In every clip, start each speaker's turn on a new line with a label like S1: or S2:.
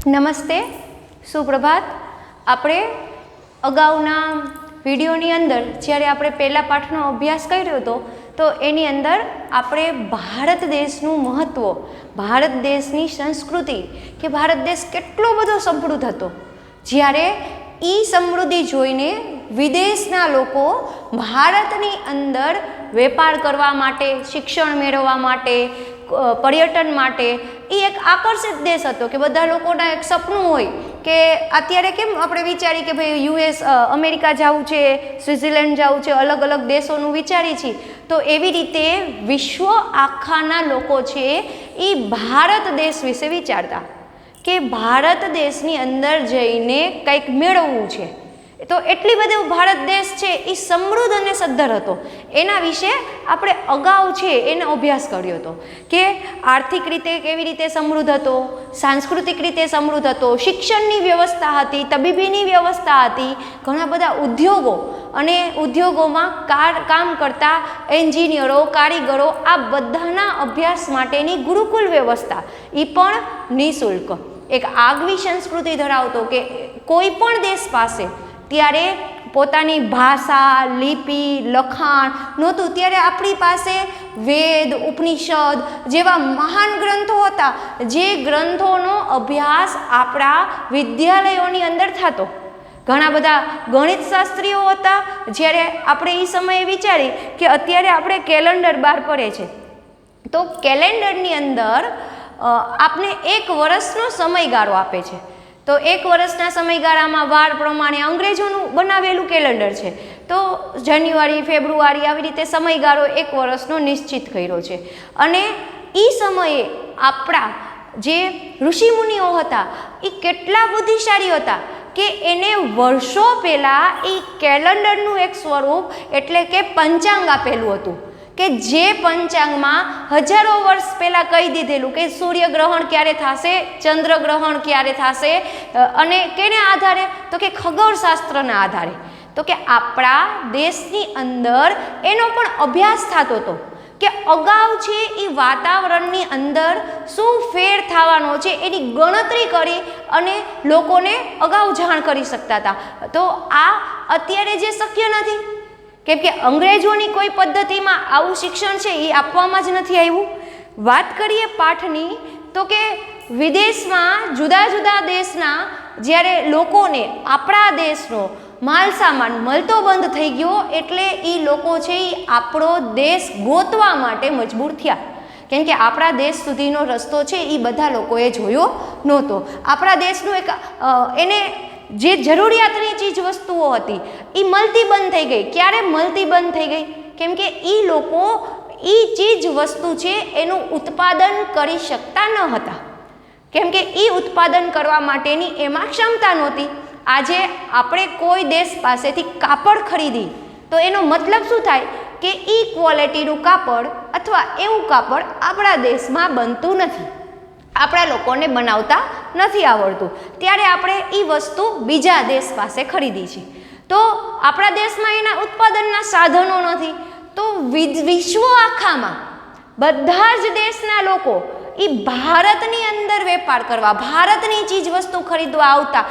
S1: નમસ્તે, સુપ્રભાત. આપણે અગાઉના વિડીયોની અંદર જ્યારે આપણે પહેલા પાઠનો અભ્યાસ કર્યો હતો તો એની અંદર આપણે ભારત દેશનું મહત્ત્વ, ભારત દેશની સંસ્કૃતિ કે ભારત દેશ કેટલો બધો સમૃદ્ધ હતો, જ્યારે એ સમૃદ્ધિ જોઈને વિદેશના લોકો ભારતની અંદર વેપાર કરવા માટે, શિક્ષણ મેળવવા માટે, પર્યટન માટે એ એક આકર્ષિત દેશ હતો કે બધા લોકોના એક સપનું હોય કે અત્યારે કેમ આપણે વિચારીએ કે ભાઈ યુએસ, અમેરિકા જવું છે, સ્વિટ્ઝરલેન્ડ જવું છે, અલગ અલગ દેશોનું વિચારીએ છીએ, તો એવી રીતે વિશ્વ આખાના લોકો છે એ ભારત દેશ વિશે વિચારતા કે ભારત દેશની અંદર જઈને કંઈક મેળવવું છે. તો એટલી બધી ભારત દેશ છે એ સમૃદ્ધ અને સદ્ધર હતો. એના વિશે આપણે અગાઉ છે એનો અભ્યાસ કર્યો હતો કે આર્થિક રીતે કેવી રીતે સમૃદ્ધ હતો, સાંસ્કૃતિક રીતે સમૃદ્ધ હતો, શિક્ષણની વ્યવસ્થા હતી, તબીબીની વ્યવસ્થા હતી, ઘણા બધા ઉદ્યોગો અને ઉદ્યોગોમાં કામ કરતા એન્જિનિયરો, કારીગરો, આ બધાના અભ્યાસ માટેની ગુરુકુલ વ્યવસ્થા એ પણ નિઃશુલ્ક, એક આગવી સંસ્કૃતિ ધરાવતો કે કોઈ પણ દેશ પાસે ત્યારે પોતાની ભાષા, લિપિ, લખાણ નહોતું, ત્યારે આપણી પાસે વેદ, ઉપનિષદ જેવા મહાન ગ્રંથો હતા, જે ગ્રંથોનો અભ્યાસ આપણા વિદ્યાલયોની અંદર થતો. ઘણા બધા ગણિત શાસ્ત્રીઓ હતા, જ્યારે આપણે એ સમયે વિચારી કે અત્યારે આપણે કેલેન્ડર બહાર પડે છે, તો કેલેન્ડરની અંદર આપને એક વર્ષનો સમયગાળો આપે છે. તો એક વર્ષના સમયગાળામાં વાર પ્રમાણે અંગ્રેજોનું બનાવેલું કેલેન્ડર છે, તો જાન્યુઆરી, ફેબ્રુઆરી આવી રીતે સમયગાળો એક વર્ષનો નિશ્ચિત કર્યો છે. અને એ સમયે આપણા જે ઋષિમુનિઓ હતા એ કેટલા બુદ્ધિશાળી હતા કે એને વર્ષો પહેલાં એ કેલેન્ડરનું એક સ્વરૂપ એટલે કે પંચાંગ આપેલું હતું કે જે પંચાંગમાં હજારો વર્ષ પહેલાં કહી દીધેલું કે સૂર્યગ્રહણ ક્યારે થશે, ચંદ્રગ્રહણ ક્યારે થશે, અને કેને આધારે, તો કે ખગોળશાસ્ત્રના આધારે. તો કે આપણા દેશની અંદર એનો પણ અભ્યાસ થતો હતો કે અગાઉ છે એ વાતાવરણની અંદર શું ફેર થવાનો છે એની ગણતરી કરી અને લોકોને અગાઉ જાણ કરી શકતા હતા. તો આ અત્યારે જે શક્ય નથી, કેમ કે અંગ્રેજોની કોઈ પદ્ધતિમાં આવું શિક્ષણ છે એ આપવામાં જ નથી આવ્યું. વાત કરીએ પાઠની, તો કે વિદેશમાં જુદા જુદા દેશના જ્યારે લોકોને આપણા દેશનો માલ સામાન મળતો બંધ થઈ ગયો, એટલે એ લોકો છે એ આપણો દેશ ગોતવા માટે મજબૂર થયા, કેમ કે આપણા દેશ સુધીનો રસ્તો છે એ બધા લોકોએ જોયો નહોતો. આપણા દેશનું એક એને જે જરૂરિયાતની ચીજ વસ્તુઓ હતી એ મળતી બંધ થઈ ગઈ. ક્યારે મળતી બંધ થઈ ગઈ? કેમ કે એ લોકો એ ચીજ વસ્તુ છે એનું ઉત્પાદન કરી શકતા ન હતા, કેમ કે એ ઉત્પાદન કરવા માટેની એમાં ક્ષમતા નહોતી. આજે આપણે કોઈ દેશ પાસેથી કાપડ ખરીદી તો એનો મતલબ શું થાય કે એ ક્વોલિટીનું કાપડ અથવા એવું કાપડ આપણા દેશમાં બનતું નથી, આપણા લોકોને બનાવતા નથી આવડતું, ત્યારે આપણે એ વસ્તુ બીજા દેશ પાસે ખરીદી છે. તો આપણા દેશમાં એના ઉત્પાદનના સાધનો નથી, તો વિશ્વ આખામાં બધા જ દેશના લોકો એ ભારતની અંદર વેપાર કરવા, ભારતની ચીજ વસ્તુ ખરીદવા આવતા.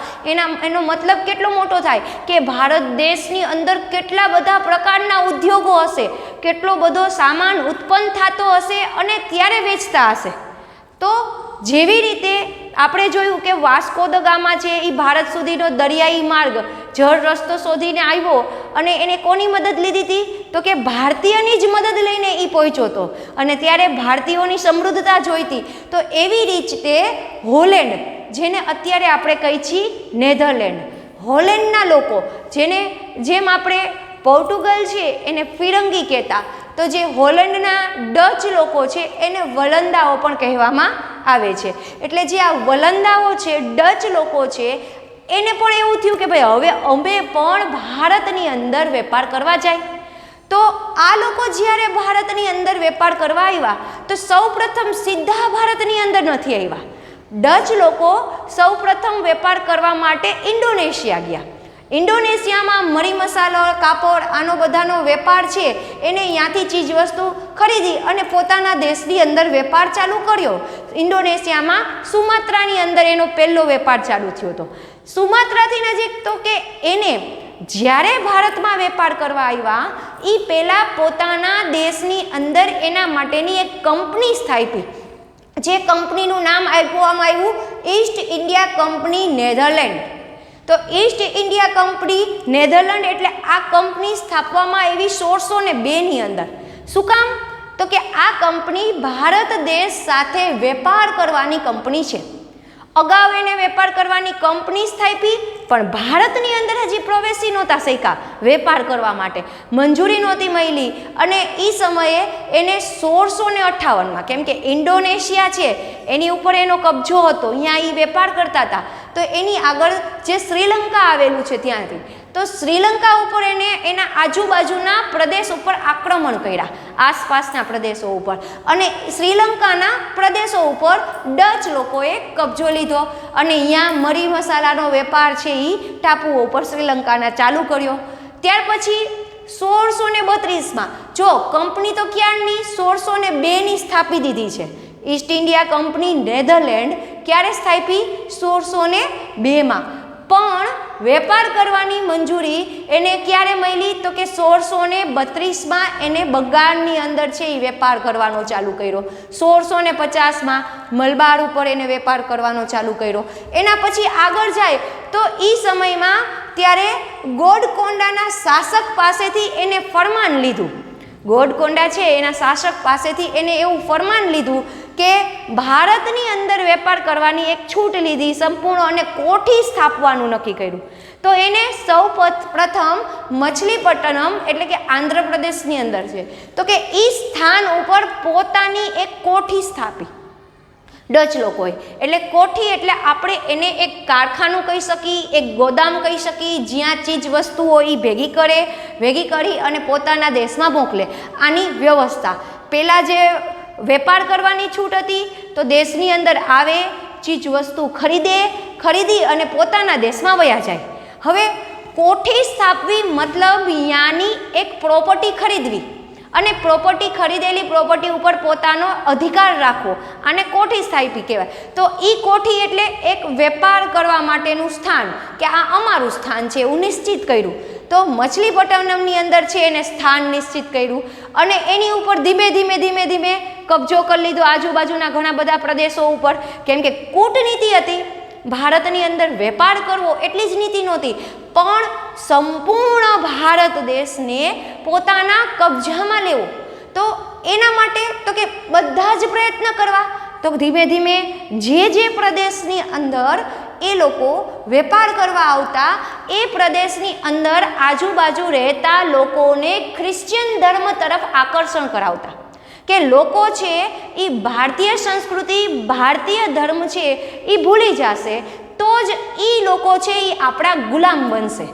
S1: એનો મતલબ કેટલો મોટો થાય કે ભારત દેશની અંદર કેટલા બધા પ્રકારના ઉદ્યોગો હશે, કેટલો બધો સામાન ઉત્પન્ન થતો હશે અને ત્યારે વેચતા હશે. તો જેવી રીતે આપણે જોયું કે વાસ્કો દ ગામા છે એ ભારત સુધીનો દરિયાઈ માર્ગ, જળ રસ્તો શોધીને આવ્યો અને એને કોની મદદ લીધી હતી? તો કે ભારતીયની જ મદદ લઈને એ પહોંચ્યો હતો, અને ત્યારે ભારતીયોની સમૃદ્ધતા જોઈતી. તો એવી રીતે હોલેન્ડ, જેને અત્યારે આપણે કહીએ છીએ નેધરલેન્ડ, હોલેન્ડના લોકો, જેમ આપણે પોર્ટુગલ છે એને ફિરંગી કહેતા, તો જે હોલેન્ડના ડચ લોકો છે એને વલંદાઓ પણ કહેવામાં આવે છે. એટલે જે આ વલંદાઓ છે, ડચ લોકો છે, એને પણ એવું થયું કે ભાઈ હવે અમે પણ ભારતની અંદર વેપાર કરવા જાય. તો આ લોકો જ્યારે ભારતની અંદર વેપાર કરવા આવ્યા તો સૌ પ્રથમ સીધા ભારતની અંદર નથી આવ્યા. ડચ લોકો સૌ પ્રથમ વેપાર કરવા માટે ઇન્ડોનેશિયા ગયા. ઇન્ડોનેશિયામાં મરી મસાલો, કાપડ, આનો બધાનો વેપાર છે એને ત્યાંથી ચીજવસ્તુ ખરીદી અને પોતાના દેશની અંદર વેપાર ચાલુ કર્યો. ઇન્ડોનેશિયામાં સુમાત્રાની અંદર એનો પહેલો વેપાર ચાલુ થયો હતો. સુમાત્રાથી નજીક તો કે એને જ્યારે ભારતમાં વેપાર કરવા આવ્યા એ પહેલાં પોતાના દેશની અંદર એના માટેની એક કંપની સ્થાપી, જે કંપનીનું નામ આપવામાં આવ્યું ઈસ્ટ ઇન્ડિયા કંપની નેધરલેન્ડ. તો ઈસ્ટ ઇન્ડિયા કંપની નેધરલેન્ડ એટલે આ કંપની સ્થાપવામાં આવી 1602ની અંદર. શું કામ? તો કે આ કંપની ભારત દેશ સાથે વેપાર કરવાની કંપની છે. અગાઉ એને વેપાર કરવાની કંપની સ્થાપી પણ ભારતની અંદર હજી પ્રવેશી નહોતા શક્યા વેપાર કરવા માટે, મંજૂરી નહોતી મળી. અને એ સમયે એને 1658માં, કેમ કે ઇન્ડોનેશિયા છે એની ઉપર એનો કબજો હતો, અહીંયા એ વેપાર કરતા હતા, તો એની આગળ જે શ્રીલંકા આવેલું છે ત્યાંથી, તો શ્રીલંકા ઉપર એને એના આજુબાજુના પ્રદેશ ઉપર આક્રમણ કર્યા, આસપાસના પ્રદેશો ઉપર, અને શ્રીલંકાના પ્રદેશો ઉપર ડચ લોકોએ કબજો લીધો અને અહીંયા મરી મસાલાનો વેપાર છે એ ટાપુઓ ઉપર શ્રીલંકાના ચાલુ કર્યો. ત્યાર પછી 1632માં, જો કંપની તો ક્યારની 1602ની સ્થાપી દીધી છે. ઈસ્ટ ઇન્ડિયા કંપની નેધરલેન્ડ ક્યારે સ્થાપી? 1602માં. પણ વેપાર કરવાની મંજૂરી એને ક્યારે મળી? તો કે 1632માં એને બંગાળની અંદર છે એ વેપાર કરવાનો ચાલુ કર્યો. 1650માં મલબાર ઉપર એને વેપાર કરવાનો ચાલુ કર્યો. એના પછી આગળ જાય તો એ સમયમાં ત્યારે ગોળકોંડાના શાસક પાસેથી એને ફરમાન લીધું. ગોળકોંડા છે એના શાસક પાસેથી એને એવું ફરમાન લીધું કે ભારતની અંદર વેપાર કરવાની એક છૂટ લીધી સંપૂર્ણ, અને કોઠી સ્થાપવાનું નક્કી કર્યું. તો એને સૌ પ્રથમ મછલીપટ્ટનમ એટલે કે આંધ્રપ્રદેશની અંદર છે, તો કે એ સ્થાન ઉપર પોતાની એક કોઠી સ્થાપી ડચ લોકોએ. એટલે કોઠી એટલે આપણે એને એક કારખાનું કહી શકીએ, એક ગોદામ કહી શકીએ, જ્યાં ચીજ વસ્તુઓ એ ભેગી કરી અને પોતાના દેશમાં મોકલે. આની વ્યવસ્થા પહેલાં જે વેપાર કરવાની છૂટ હતી, તો દેશની અંદર આવે, ચીજ વસ્તુ ખરીદી અને પોતાના દેશમાં વયા જાય. હવે કોઠી સ્થાપવી મતલબ યાની એક પ્રોપર્ટી ખરીદવી અને પ્રોપર્ટી ખરીદેલી પ્રોપર્ટી ઉપર પોતાનો અધિકાર રાખવો, આને કોઠી સ્થાપી કહેવાય. તો એ કોઠી એટલે એક વેપાર કરવા માટેનું સ્થાન, કે આ અમારું સ્થાન છે એવું નિશ્ચિત કર્યું. તો મછલીપટ્ટનમની અંદર છે એને સ્થાન નિશ્ચિત કર્યું અને એની ઉપર ધીમે ધીમે કબજો કરી લીધો આજુબાજુના ઘણા બધા પ્રદેશો ઉપર, કેમ કે કૂટનીતિ હતી. ભારતની અંદર વેપાર કરવો એટલી જ નીતિ નહોતી, પણ સંપૂર્ણ ભારત દેશને પોતાના કબજામાં લેવો. તો એના માટે તો કે બધા જ પ્રયત્ન કરવા. તો ધીમે જે પ્રદેશની અંદર એ લોકો વેપાર કરવા આવતા એ પ્રદેશની અંદર આજુબાજુ રહેતા લોકોને ખ્રિશ્ચિયન ધર્મ તરફ આકર્ષણ કરાવતા, કે લોકો છે એ ભારતીય સંસ્કૃતિ, ભારતીય ધર્મ છે એ ભૂલી જશે તો જ એ લોકો છે એ આપણા ગુલામ બનશે.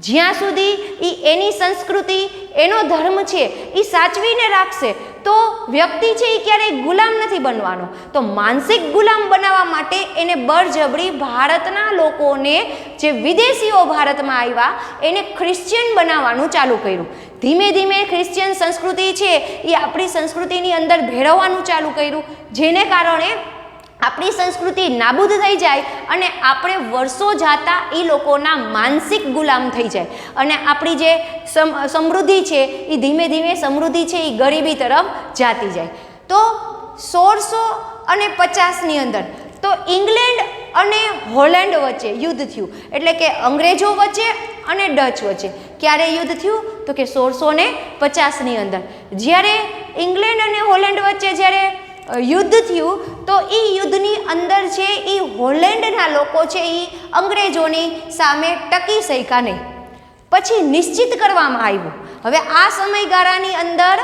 S1: જ્યાં સુધી એ એની સંસ્કૃતિ, એનો ધર્મ છે એ સાચવીને રાખશે તો વ્યક્તિ છે એ ક્યારેય ગુલામ નથી બનવાનો. તો માનસિક ગુલામ બનાવવા માટે એને બળજબરી ભારતના લોકોને, જે વિદેશીઓ ભારતમાં આવ્યા, એને ખ્રિશ્ચિયન બનાવવાનું ચાલુ કર્યું. ધીમે ખ્રિશ્ચિયન સંસ્કૃતિ છે એ આપણી સંસ્કૃતિની અંદર ભેળવવાનું ચાલુ કર્યું, જેને કારણે આપણી સંસ્કૃતિ નાબૂદ થઈ જાય અને આપણે વર્ષો જતા એ લોકોના માનસિક ગુલામ થઈ જાય અને આપણી જે સમૃદ્ધિ છે એ ધીમે સમૃદ્ધિ છે એ ગરીબી તરફ જાતી જાય. તો 1650ની અંદર તો ઇંગ્લેન્ડ અને હોલેન્ડ વચ્ચે યુદ્ધ થયું, એટલે કે અંગ્રેજો વચ્ચે અને ડચ વચ્ચે. ક્યારે યુદ્ધ થયું? તો કે 1650ની અંદર. જ્યારે ઇંગ્લેન્ડ અને હોલેન્ડ વચ્ચે જ્યારે યુદ્ધ થયું તો એ યુદ્ધની અંદર છે એ હોલેન્ડના લોકો છે એ અંગ્રેજોની સામે ટકી શક્યા નહીં. પછી નિશ્ચિત કરવામાં આવ્યું, હવે આ સમયગાળાની અંદર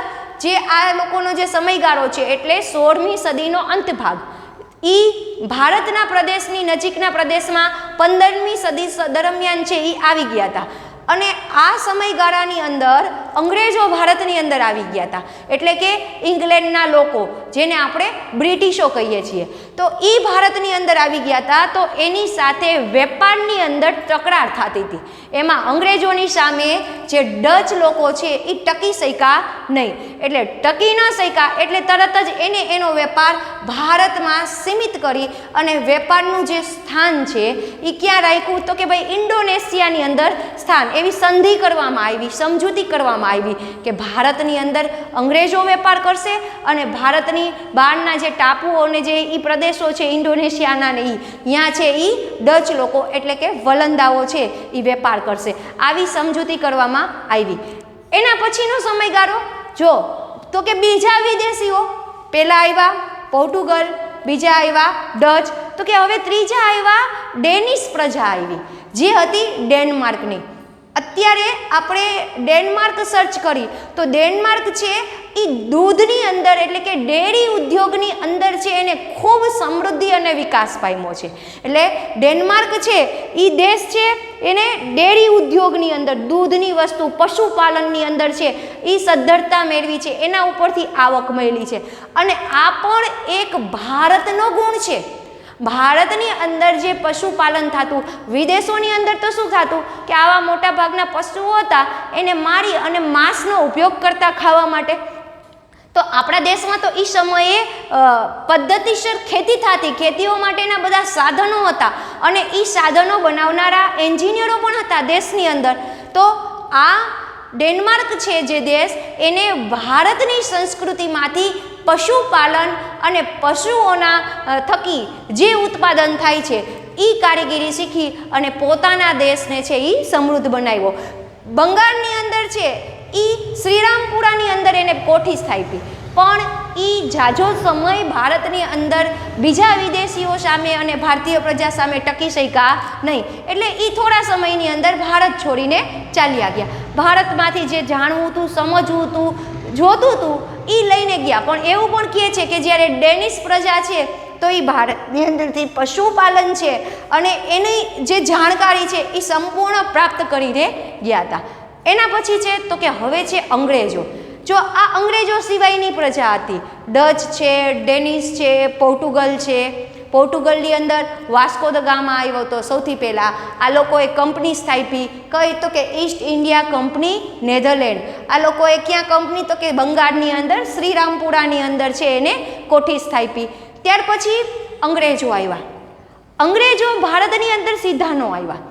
S1: જે આ લોકોનો જે સમયગાળો છે એટલે 16મી સદીનો અંત ભાગ, એ ભારતના પ્રદેશની નજીકના પ્રદેશમાં 15મી સદી દરમિયાન છે એ આવી ગયા હતા અને આ સમયગાળાની અંદર અંગ્રેજો ભારતની અંદર આવી ગયા હતા. એટલે કે ઇંગ્લેન્ડના લોકો જેને આપણે બ્રિટિશો કહીએ છીએ. તો એ ભારતની અંદર આવી ગયા હતા. તો એની સાથે વેપારની અંદર તકરાર થતી હતી. એમાં અંગ્રેજોની સામે જે ડચ લોકો છે એ ટકી શક્યા નહીં. એટલે ટકી ન શક્યા એટલે તરત જ એને એનો વેપાર ભારતમાં સીમિત કરી અને વેપારનું જે સ્થાન છે એ ક્યાં રાખ્યું તો કે ભાઈ ઇન્ડોનેશિયાની અંદર સ્થાન. એવી સંધિ કરવામાં આવી, સમજૂતી કરવામાં આવી કે ભારતની અંદર અંગ્રેજો વેપાર કરશે અને ભારતની બહારના જે ટાપુઓ અને જે એ પ્રદેશો છે ઇન્ડોનેશિયાના ને ત્યાં છે એ ડચ લોકો એટલે કે વલંદાઓ છે એ વેપાર કરશે. આવી સમજૂતી કરવામાં આવી. એના પછીનો સમયગાળો જો તો કે બીજા વિદેશીઓ પહેલાં આવ્યા પોર્ટુગલ, બીજા આવ્યા ડચ, તો કે હવે ત્રીજા આવ્યા ડેનિશ પ્રજા આવી જે હતી ડેનમાર્કની. અત્યારે આપણે ડેનમાર્ક સર્ચ કરી તો ડેનમાર્ક છે એ દૂધની અંદર એટલે કે ડેરી ઉદ્યોગની અંદર છે એને ખૂબ સમૃદ્ધિ અને વિકાસ પામ્યો છે. એટલે ડેનમાર્ક છે એ દેશ છે એને ડેરી ઉદ્યોગની અંદર દૂધની વસ્તુ, પશુપાલનની અંદર છે એ સદ્ધરતા મેળવી છે, એના ઉપરથી આવક મેળવી છે. અને આ પણ એક ભારતનો ગુણ છે. ભારતની અંદર જે પશુપાલન થતું, વિદેશોની અંદર તો શું થતું કે આવા મોટા ભાગના પશુઓ હતા એને મારી અને માંસનો ઉપયોગ કરતા ખાવા માટે. તો આપણા દેશમાં તો એ સમયે પદ્ધતિસર ખેતી થતી, ખેતીઓ માટેના બધા સાધનો હતા અને એ સાધનો બનાવનારા એન્જિનિયરો પણ હતા દેશની અંદર. તો આ ડેનમાર્ક છે જે દેશ એને ભારતની સંસ્કૃતિમાંથી પશુપાલન અને પશુઓના થકી જે ઉત્પાદન થાય છે એ કારીગરી શીખી અને પોતાના દેશને છે એ સમૃદ્ધ બનાવ્યો. બંગાળની અંદર છે એ શ્રીરામપુરાની અંદર એને કોઠી સ્થાપી, પણ એ જાજો સમય ભારતની અંદર બીજા વિદેશીઓ સામે અને ભારતીય પ્રજા સામે ટકી શક્યા નહીં. એટલે એ થોડા સમયની અંદર ભારત છોડીને ચાલ્યા ગયા. ભારતમાંથી જે જાણવું હતું, સમજવું હતું, જોતું હતું એ લઈને ગયા. પણ એવું પણ કહે છે કે જ્યારે ડેનિશ પ્રજા છે તો એ ભારતની અંદરથી પશુપાલન છે અને એની જે જાણકારી છે એ સંપૂર્ણ પ્રાપ્ત કરીને ગયા હતા. એના પછી છે તો કે હવે છે અંગ્રેજો. જો આ અંગ્રેજો સિવાયની પ્રજા હતી, ડચ છે, ડેનિશ છે, પોર્ટુગલ છે. પોર્ટુગલની અંદર વાસ્કો દ ગામા આવ્યો હતો સૌથી પહેલાં. આ લોકોએ કંપની સ્થાપી કઈ તો કે ઈસ્ટ ઇન્ડિયા કંપની નેધરલેન્ડ. આ લોકોએ ક્યાં કંપની તો કે બંગાળની અંદર શ્રીરામપુરાની અંદર છે એને કોઠી સ્થાપી. ત્યાર પછી અંગ્રેજો આવ્યા. અંગ્રેજો ભારતની અંદર સીધા ન આવ્યા.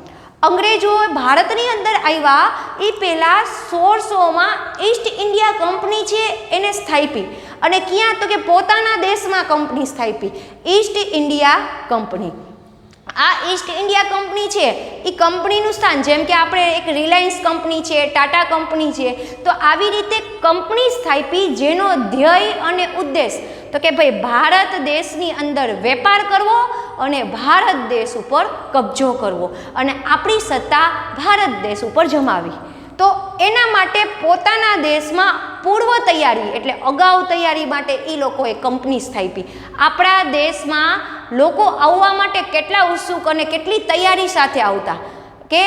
S1: અંગ્રેજો ભારતની અંદર આવ્યા એ પહેલાં 1600માં ઈસ્ટ ઇન્ડિયા કંપની છે એને સ્થાપી. અને ક્યાં તો કે પોતાના દેશમાં કંપની સ્થાપી, ઈસ્ટ ઇન્ડિયા કંપની. આ ઈસ્ટ ઇન્ડિયા કંપની છે એ કંપનીનું સ્થાન, જેમ કે આપણે એક રિલાયન્સ કંપની છે, ટાટા કંપની છે, તો આવી રીતે કંપની સ્થાપી જેનો ધ્યેય અને ઉદ્દેશ તો કે ભાઈ ભારત દેશની અંદર વેપાર કરવો અને ભારત દેશ ઉપર કબજો કરવો અને આપણી સત્તા ભારત દેશ ઉપર જમાવી. તો એના માટે પોતાના દેશમાં પૂર્વ તૈયારી એટલે અગાઉ તૈયારી માટે એ લોકોએ કંપની સ્થાપી. આપણા દેશમાં લોકો આવવા માટે કેટલા ઉત્સુક અને કેટલી તૈયારી સાથે આવતા કે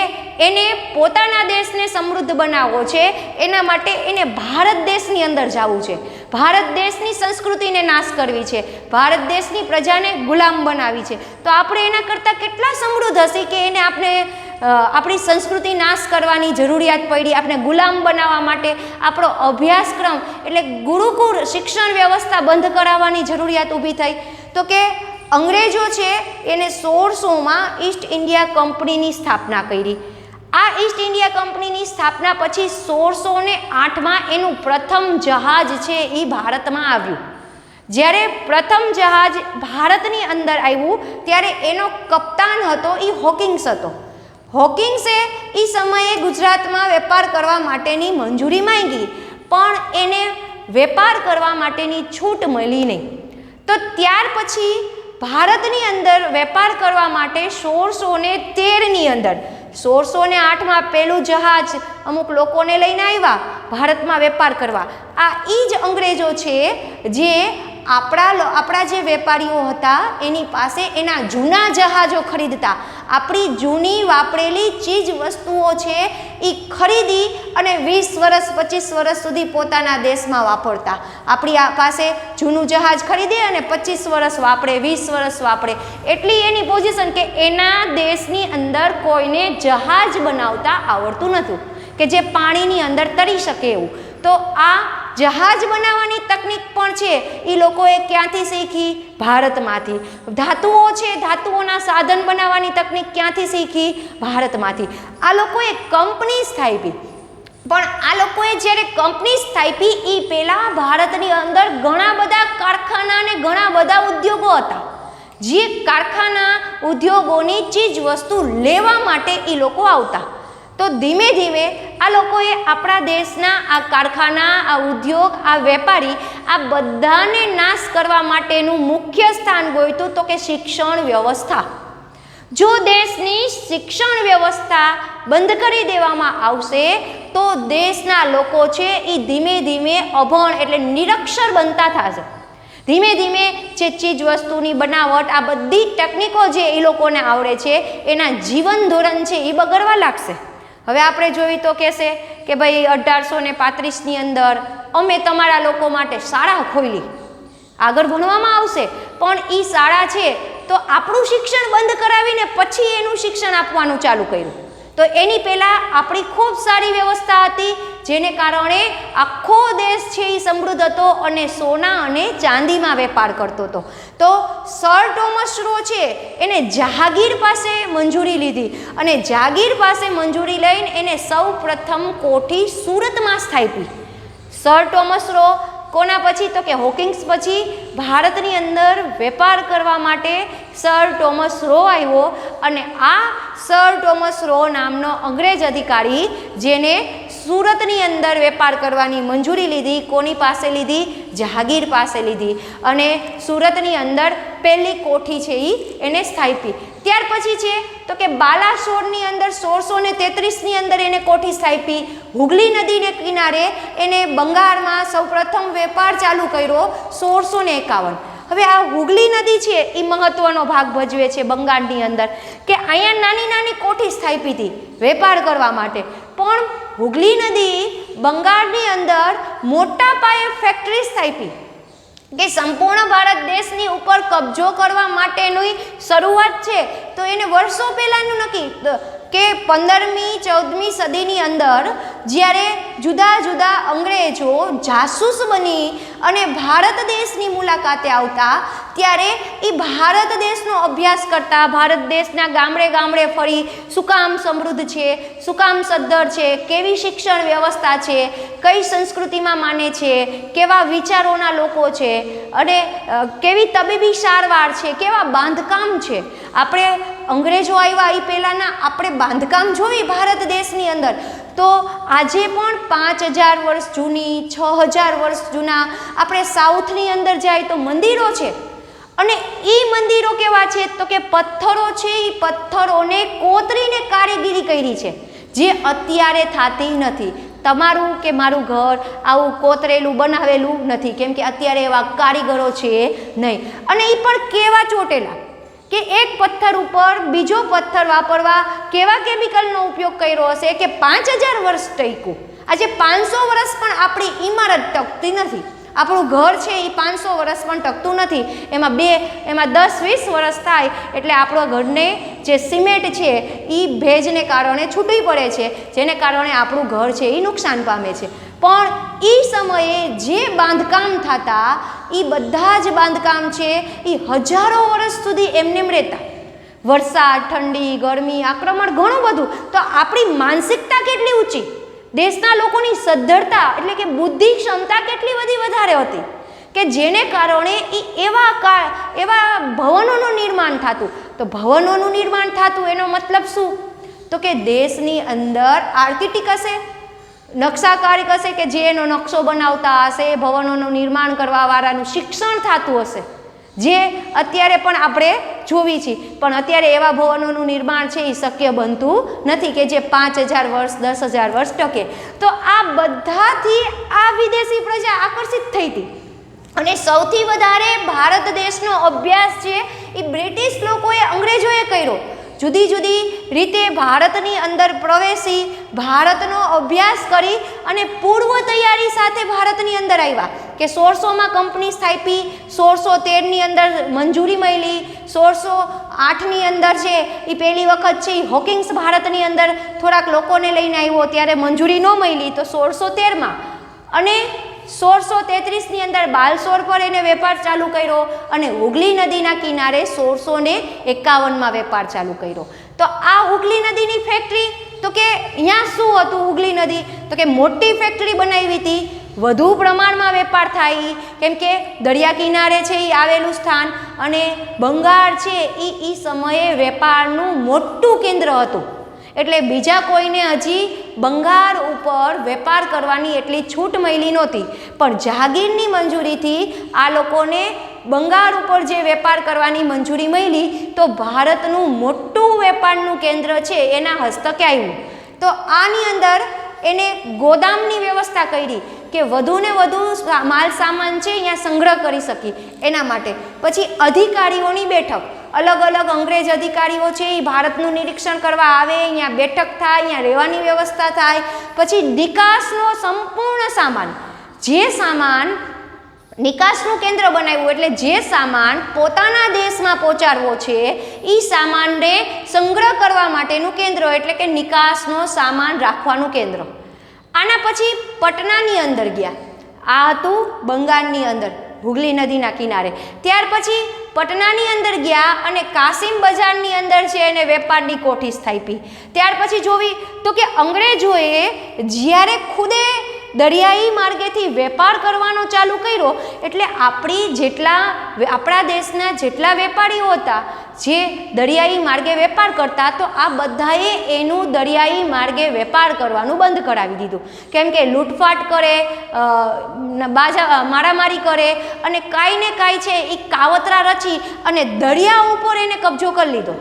S1: એને પોતાના દેશને સમૃદ્ધ બનાવવો છે, એના માટે એને ભારત દેશની અંદર જવું છે, ભારત દેશની સંસ્કૃતિને નાશ કરવી છે, ભારત દેશની પ્રજાને ગુલામ બનાવી છે. તો આપણે એના કરતાં કેટલા સમૃદ્ધ હશે કે એને આપણે આપણી સંસ્કૃતિ નાશ કરવાની જરૂરિયાત પડી, આપણે ગુલામ બનાવવા માટે આપણો અભ્યાસક્રમ એટલે ગુરુકુળ શિક્ષણ વ્યવસ્થા બંધ કરાવવાની જરૂરિયાત ઊભી થઈ. તો કે અંગ્રેજો છે એને 1600માં ઈસ્ટ ઇન્ડિયા કંપનીની સ્થાપના કરી. આ ઈસ્ટ ઇન્ડિયા કંપનીની સ્થાપના પછી 1608માં એનું પ્રથમ જહાજ છે એ ભારતમાં આવ્યું. જ્યારે પ્રથમ જહાજ ભારતની અંદર આવ્યું ત્યારે એનો કપ્તાન હતો એ હોકિંગ્સ હતો. હોકિંગ્સે એ સમયે ગુજરાતમાં વેપાર કરવા માટેની મંજૂરી માંગી, પણ એને વેપાર કરવા માટેની છૂટ મળી નહીં. તો ત્યાર પછી ભારતની અંદર વેપાર કરવા માટે 1613ની અંદર 1608માં પહેલું જહાજ અમુક લોકોને લઈને આવ્યા ભારતમાં વેપાર કરવા. આ એ જ અંગ્રેજો છે જે આપણા જે વેપારીઓ હતા એની પાસે એના જૂના જહાજો ખરીદતા, આપણી જૂની વાપરેલી ચીજ વસ્તુઓ છે એ ખરીદી અને 20 વર્ષ 25 વર્ષ સુધી પોતાના દેશમાં વાપરતા. આપણી પાસે જૂનું જહાજ ખરીદે અને 25 વર્ષ વાપરે, 20 વર્ષ વાપરે, એટલી એની પોઝિશન કે એના દેશની અંદર કોઈને જહાજ બનાવતા આવડતું નહોતું કે જે પાણીની અંદર તરી શકે એવું. તો આ જહાજ બનાવવાની તકનિક પણ છે એ લોકોએ ક્યાંથી શીખી? ભારતમાંથી. ધાતુઓ છે, ધાતુઓના સાધન બનાવવાની તકનિક ક્યાંથી શીખી? ભારતમાંથી. આ લોકોએ કંપની સ્થાપી, પણ આ લોકોએ જ્યારે કંપની સ્થાપી એ પહેલાં ભારતની અંદર ઘણા બધા કારખાના અને ઘણા બધા ઉદ્યોગો હતા. જે કારખાના ઉદ્યોગોની ચીજ વસ્તુ લેવા માટે એ લોકો આવતા. તો ધીમે ધીમે આ લોકોએ આપણા દેશના આ કારખાના, આ ઉદ્યોગ, આ વેપારી, આ બધાને નાશ કરવા માટેનું મુખ્ય સ્થાન ગોઈતું તો કે શિક્ષણ વ્યવસ્થા. જો દેશની શિક્ષણ વ્યવસ્થા બંધ કરી દેવામાં આવશે તો દેશના લોકો છે એ ધીમે ધીમે અભણ એટલે નિરક્ષર બનતા થશે. ધીમે ધીમે જે ચીજ વસ્તુની બનાવટ, આ બધી ટેકનિકો જે એ લોકોને આવડે છે એના જીવન ધોરણ છે એ બગડવા લાગશે. હવે આપણે જોયું તો કહેશે કે ભાઈ 1835ની અંદર અમે તમારા લોકો માટે શાળા ખોલી, આગળ ભણવામાં આવશે, પણ એ શાળા છે તો આપણું શિક્ષણ બંધ કરાવીને પછી એનું શિક્ષણ આપવાનું ચાલુ કર્યું. તો એની પહેલાં આપણી ખૂબ સારી વ્યવસ્થા હતી, જેને કારણે આખો દેશ છે એ સમૃદ્ધ હતો અને સોના અને ચાંદીમાં વેપાર કરતો હતો. તો સર ટોમસ રો છે એને જહાગીર પાસે મંજૂરી લીધી અને જહાગીર પાસે મંજૂરી લઈને એને સૌ પ્રથમ કોઠી સુરતમાં સ્થાપી. સર ટોમસ રો કોના પછી? તો કે હોકિંગ્સ પછી ભારતની અંદર વેપાર કરવા માટે સર ટોમસ રો આવ્યો અને આ સર ટોમસ રો નામનો અંગ્રેજ અધિકારી જેને સુરતની અંદર વેપાર કરવાની મંજૂરી લીધી, કોની પાસે લીધી? જહાગીર પાસે લીધી અને સુરતની અંદર પહેલી કોઠી છે એને સ્થાપી. ત્યાર પછી છે તો કે બાલાસોરની અંદર 1633ની અંદર એને કોઠી સ્થાપી. હુગલી નદીને કિનારે એને બંગાળમાં સૌપ્રથમ વેપાર ચાલુ કર્યો 1651. હવે આ હુગલી નદી છે એ મહત્વનો ભાગ ભજવે છે બંગાળની અંદર કે અહીંયા નાની નાની કોઠી સ્થાપી હતી વેપાર કરવા માટે, પણ હુગલી નદી બંગાળની અંદર મોટા પાયે ફેક્ટરી સ્થાપી કે સંપૂર્ણ ભારત દેશની ઉપર કબજો કરવા માટેની શરૂઆત છે. તો એને વર્ષો પહેલાંનું નક્કી કે 15મી 14મી સદીની અંદર જ્યારે જુદા જુદા અંગ્રેજો જાસૂસ બની અને ભારત દેશની મુલાકાતે આવતા ત્યારે એ ભારત દેશનો અભ્યાસ કરતા, ભારત દેશના ગામડે ગામડે ફરી શું કામ સમૃદ્ધ છે, શું કામ સદ્ધર છે, કેવી શિક્ષણ વ્યવસ્થા છે, કઈ સંસ્કૃતિમાં માને છે, કેવા વિચારોના લોકો છે અને કેવી તબીબી સારવાર છે, કેવા બાંધકામ છે. આપણે અંગ્રેજો આવ્યા એ પહેલાંના આપણે બાંધકામ જોઈ ભારત દેશની અંદર તો આજે પણ 5000 વર્ષ જૂની, 6000 વર્ષ જૂના આપણે સાઉથની અંદર જાય તો મંદિરો છે અને એ મંદિરો કેવા છે તો કે પથ્થરો છે, એ પથ્થરોને કોતરીને કારીગીરી કરી છે જે અત્યારે થતી નથી. તમારું કે મારું ઘર આવું કોતરેલું બનાવેલું નથી, કેમ કે અત્યારે એવા કારીગરો છે નહીં. અને એ પણ કેવા ચોટેલા કે એક પથ્થર ઉપર બીજો પથ્થર વાપરવા કેવા કેમિકલનો ઉપયોગ કર્યો હશે કે 5000 વર્ષ ટક્યું. આજે 500 વર્ષ પણ આપણી ઇમારત ટકતી નથી. આપણું ઘર છે એ 500 વર્ષ પણ ટકતું નથી. એમાં 10-20 વર્ષ થાય એટલે આપણા ઘરને જે સિમેન્ટ છે એ ભેજને કારણે છૂટી પડે છે, જેને કારણે આપણું ઘર છે એ નુકસાન પામે છે. પણ એ સમયે જે બાંધકામ થતા એ બધા જ બાંધકામ છે એ હજારો વર્ષ સુધી એમનેમ રહેતા. વરસાદ, ઠંડી, ગરમી, આક્રમણ ઘણું બધું. તો આપણી માનસિકતા કેટલી ઊંચી, દેશના લોકોની સદ્ધરતા એટલે કે બુદ્ધિ ક્ષમતા કેટલી બધી વધારે હતી કે જેને કારણે એ એવા ભવનોનું નિર્માણ થતું. તો ભવનોનું નિર્માણ થતું એનો મતલબ શું? તો કે દેશની અંદર આર્કિટેક્ટ હશે, નકશાકારક હશે કે જે એનો નકશો બનાવતા હશે, ભવનોનું નિર્માણ કરવાવાળાનું શિક્ષણ થતું હશે, જે અત્યારે પણ આપણે જોવી છીએ. પણ અત્યારે એવા ભવનોનું નિર્માણ છે એ શક્ય બનતું નથી કે જે 5000 વર્ષ 10,000 વર્ષ ટકે. તો આ બધાથી આ વિદેશી પ્રજા આકર્ષિત થઈ હતી અને સૌથી વધારે ભારત દેશનો અભ્યાસ છે એ બ્રિટિશ લોકોએ, અંગ્રેજોએ કર્યો. જુદી જુદી રીતે ભારતની અંદર પ્રવેશી, ભારતનો અભ્યાસ કરી અને પૂર્વ તૈયારી સાથે ભારતની અંદર આવ્યા કે 1600માં કંપની સ્થાપી, 1613ની અંદર મંજૂરી મળી, 1608ની અંદર છે એ પહેલી વખત છે એ હોકિંગ્સ ભારતની અંદર થોડાક લોકોને લઈને આવ્યો, ત્યારે મંજૂરી ન મળી તો 1613માં, અને 1633ની અંદર બાલસોર પર એને વેપાર ચાલુ કર્યો અને હુગલી નદીના કિનારે 1651માં વેપાર ચાલુ કર્યો. તો આ હુગલી નદીની ફેક્ટરી, તો કે અહીંયા શું હતું હુગલી નદી, તો કે મોટી ફેક્ટરી બનાવી હતી, વધુ પ્રમાણમાં વેપાર થાય, કેમ કે દરિયા કિનારે છે એ આવેલું સ્થાન, અને બંગાળ છે એ સમયે વેપારનું મોટું કેન્દ્ર હતું. એટલે બીજા કોઈને હજી બંગાળ ઉપર વેપાર કરવાની એટલી છૂટ મળી નહોતી, પણ જહાંગીરની મંજૂરીથી આ લોકોને બંગાળ ઉપર જે વેપાર કરવાની મંજૂરી મળી, તો ભારતનું મોટું વેપારનું કેન્દ્ર છે એના હસ્તકે આવ્યું. તો આની અંદર એને ગોદામની વ્યવસ્થા કરી કે વધુને વધુ માલ સામાન છે અહીંયા સંગ્રહ કરી શકી એના માટે. પછી અધિકારીઓની બેઠક, અલગ અલગ અંગ્રેજ અધિકારીઓ છે એ ભારતનું નિરીક્ષણ કરવા આવે, અહીંયા બેઠક થાય, અહીંયા રહેવાની વ્યવસ્થા થાય. પછી નિકાસનો સંપૂર્ણ સામાન, જે સામાન નિકાસનું કેન્દ્ર બનાવ્યું, એટલે જે સામાન પોતાના દેશમાં પહોંચાડવો છે એ સામાનને સંગ્રહ કરવા માટેનું કેન્દ્ર, એટલે કે નિકાસનો સામાન રાખવાનું કેન્દ્ર. આના પછી પટનાની અંદર ગયા, આ હતું બંગાળની અંદર હુગલી નદીના કિનારે. ત્યાર પછી પટનાની અંદર ગયા અને કાસિમ બજારની અંદર છે એને વેપારની કોઠી સ્થાપી. ત્યાર પછી જોવી તો કે અંગ્રેજોએ જ્યારે ખુદે દરિયાઈ માર્ગેથી વેપાર કરવાનો ચાલુ કર્યો, એટલે આપણા દેશના જેટલા વેપારીઓ હતા જે દરિયાઈ માર્ગે વેપાર કરતા, તો આ બધાએ એનું દરિયાઈ માર્ગે વેપાર કરવાનું બંધ કરાવી દીધું. કેમ કે લૂંટફાટ કરે, મારામારી કરે અને કાંઈ ને કાંઈ છે એ કાવતરા રચી અને દરિયા ઉપર એને કબજો કરી લીધો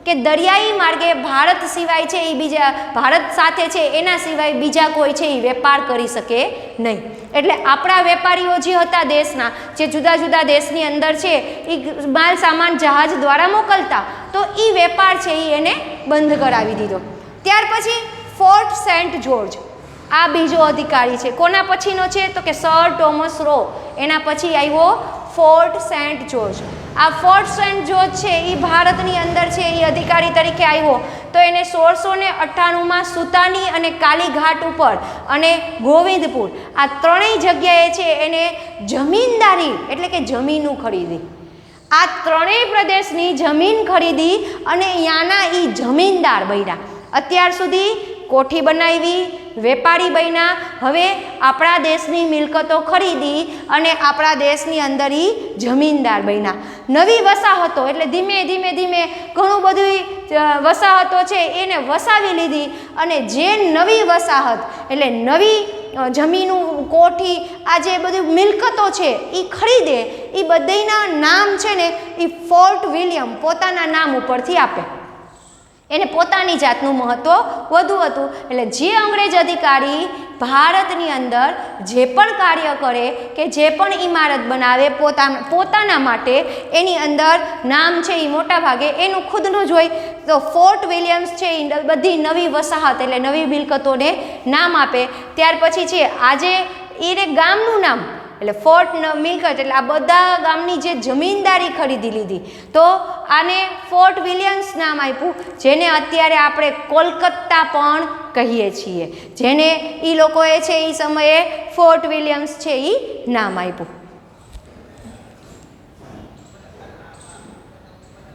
S1: કે દરિયાઈ માર્ગે ભારત સિવાય છે એ બીજા, ભારત સાથે છે એના સિવાય બીજા કોઈ છે એ વેપાર કરી શકે નહીં. એટલે આપણા વેપારીઓ જે હતા દેશના, જે જુદા જુદા દેશની અંદર છે એ માલ સામાન જહાજ દ્વારા મોકલતા, તો એ વેપાર છે એ એને બંધ કરાવી દીધો. ત્યાર પછી ફોર્ટ સેન્ટ જોર્જ, આ બીજો અધિકારી છે. કોના પછીનો છે તો કે સર ટોમસ રો, એના પછી આવ્યો ફોર્ટ સેન્ટ જોર્જ. આ ફોર્ટ સેન્ટ જોર્જ છે એ ભારતની અંદર છે એ અધિકારી તરીકે આવ્યો, તો એને 1698માં સુતાની અને કાલીઘાટ ઉપર અને ગોવિંદપુર આ ત્રણેય જગ્યાએ છે એને જમીનદારી એટલે કે જમીનો ખરીદી. આ ત્રણેય પ્રદેશની જમીન ખરીદી અને અહીંયાના એ જમીનદાર બન્યા. અત્યાર સુધી કોઠી બનાવી, વેપારી બન્યા, હવે આપણા દેશની મિલકતો ખરીદી અને આપણા દેશની અંદર એ જમીનદાર બન્યા. નવી વસાહતો એટલે ધીમે ધીમે ધીમે ઘણું બધું વસાહતો છે એને વસાવી લીધી, અને જે નવી વસાહત એટલે નવી જમીનું, કોઠી, આ જે બધી મિલકતો છે એ ખરીદે, એ બધાના નામ છે ને એ ફોર્ટ વિલિયમ પોતાના નામ ઉપરથી આપે. એને પોતાની જાતનું મહત્ત્વ વધુ હતું. એટલે જે અંગ્રેજ અધિકારી ભારતની અંદર જે પણ કાર્ય કરે કે જે પણ ઇમારત બનાવે પોતાના માટે, એની અંદર નામ છે એ મોટા ભાગે એનું ખુદનું જ હોય. તો ફોર્ટ વિલિયમ્સ છે એ બધી નવી વસાહત એટલે નવી મિલકતોને નામ આપે. ત્યાર પછી છે આજે એને ગામનું નામ એટલે ફોર્ટ મિલકત એટલે આ બધા ગામની જે જમીનદારી ખરીદી લીધી, તો આને ફોર્ટ વિલિયમ્સ નામ આપ્યું, જેને અત્યારે આપણે કોલકાતા પણ કહીએ છીએ, જેને એ લોકોએ છે એ સમયે ફોર્ટ વિલિયમ્સ છે એ નામ આપ્યું.